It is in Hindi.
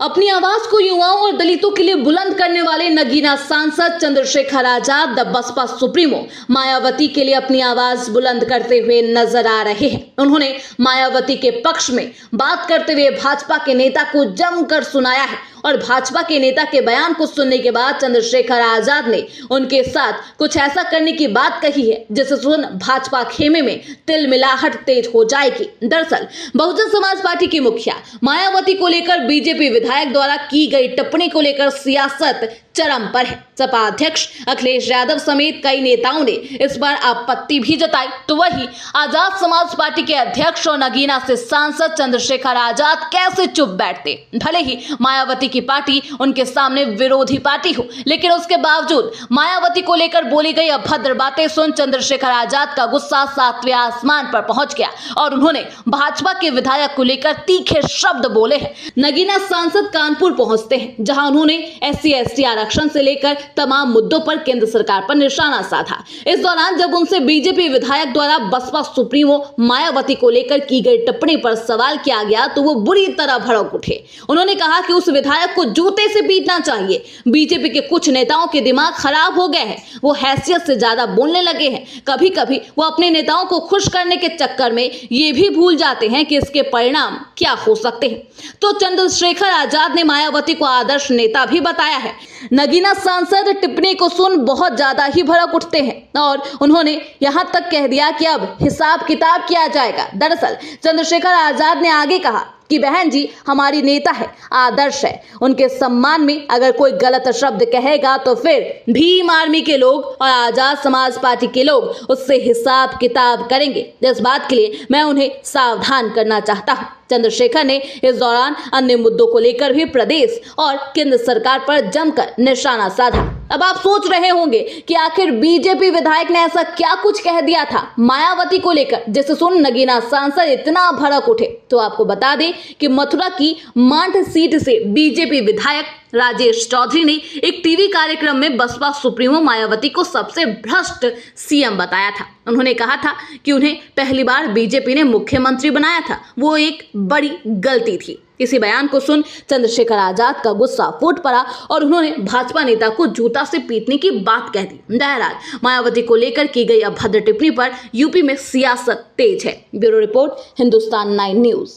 अपनी आवाज को युवाओं और दलितों के लिए बुलंद करने वाले नगीना सांसद चंद्रशेखर आजाद द बसपा सुप्रीमो मायावती के लिए अपनी आवाज बुलंद करते हुए नजर आ रहे हैं। उन्होंने मायावती के पक्ष में बात करते हुए भाजपा के नेता को जमकर सुनाया है और भाजपा के नेता के बयान को सुनने के बाद चंद्रशेखर आजाद ने उनके साथ कुछ ऐसा करने की बात कही है जिसे सुन भाजपा खेमे में तिलमिलाहट तेज हो जाएगी। दरअसल बहुजन समाज पार्टी की मुखिया मायावती को लेकर बीजेपी विधायक द्वारा की गई टिप्पणी को लेकर सियासत चरम पर है। सपा अध्यक्ष अखिलेश यादव समेत कई नेताओं ने इस पर आपत्ति भी जताई, तो वही आजाद समाज पार्टी के अध्यक्ष और नगीना से सांसद चंद्रशेखर आजाद कैसे चुप बैठते। भले ही मायावती की पार्टी उनके सामने विरोधी पार्टी हो, लेकिन उसके बावजूद मायावती को लेकर बोली गई अभद्र बातें सुन चंद्रशेखर आजाद का गुस्सा सातवें आसमान पर पहुंच गया और उन्होंने भाजपा के विधायक को लेकर तीखे शब्द बोले हैं। नगीना सांसद कानपुर पहुंचते हैं, जहां उन्होंने SC/ST आरक्षण से लेकर तमाम मुद्दों पर केंद्र सरकार पर निशाना साधा। इस दौरान जब उनसे बीजेपी विधायक द्वारा बसपा सुप्रीमो मायावती को लेकर की गई टिप्पणी पर सवाल किया गया तो वो बुरी तरह भड़क उठे। उन्होंने कहा कि उस विधायक को जूते से पीटना चाहिए। बीजेपी के कुछ नेताओं के दिमाग खराब हो गए हैं, वो हैसियत से ज्यादा बोलने लगे हैं। कभी कभी वो अपने नेताओं को खुश करने के चक्कर में ये भी भूल जाते हैं कि इसके परिणाम क्या हो सकते हैं। तो चंद्रशेखर आजाद ने मायावती को आदर्श नेता भी बताया है। नगीना सांसद टिप्पणी को सुन बहुत ज्यादा ही भड़क उठते हैं और उन्होंने यहां तक कह दिया कि अब हिसाब किताब किया जाएगा। दरअसल चंद्रशेखर आजाद ने आगे कहा कि बहन जी हमारी नेता है, आदर्श है, उनके सम्मान में अगर कोई गलत शब्द कहेगा तो फिर भीम आर्मी के लोग और आजाद समाज पार्टी के लोग उससे हिसाब किताब करेंगे। इस बात के लिए मैं उन्हें सावधान करना चाहता हूं। चंद्रशेखर ने इस दौरान अन्य मुद्दों को लेकर भी प्रदेश और केंद्र सरकार पर जमकर निशाना साधा। अब आप सोच रहे होंगे कि आखिर बीजेपी विधायक ने ऐसा क्या कुछ कह दिया था मायावती को लेकर जिसे सुन नगीना सांसद इतना भड़क उठे। तो आपको बता दें कि मथुरा की मांड सीट से बीजेपी विधायक राजेश चौधरी ने एक टीवी कार्यक्रम में बसपा सुप्रीमो मायावती को सबसे भ्रष्ट CM बताया था। उन्होंने कहा था कि उन्हें पहली बार बीजेपी ने मुख्यमंत्री बनाया था, वो एक बड़ी गलती थी। इसी बयान को सुन चंद्रशेखर आजाद का गुस्सा फूट पड़ा और उन्होंने भाजपा नेता को जूता से पीटने की बात कह दी। बहरहाल मायावती को लेकर की गई अभद्र टिप्पणी पर यूपी में सियासत तेज है। Bureau report, Hindustan 9 news.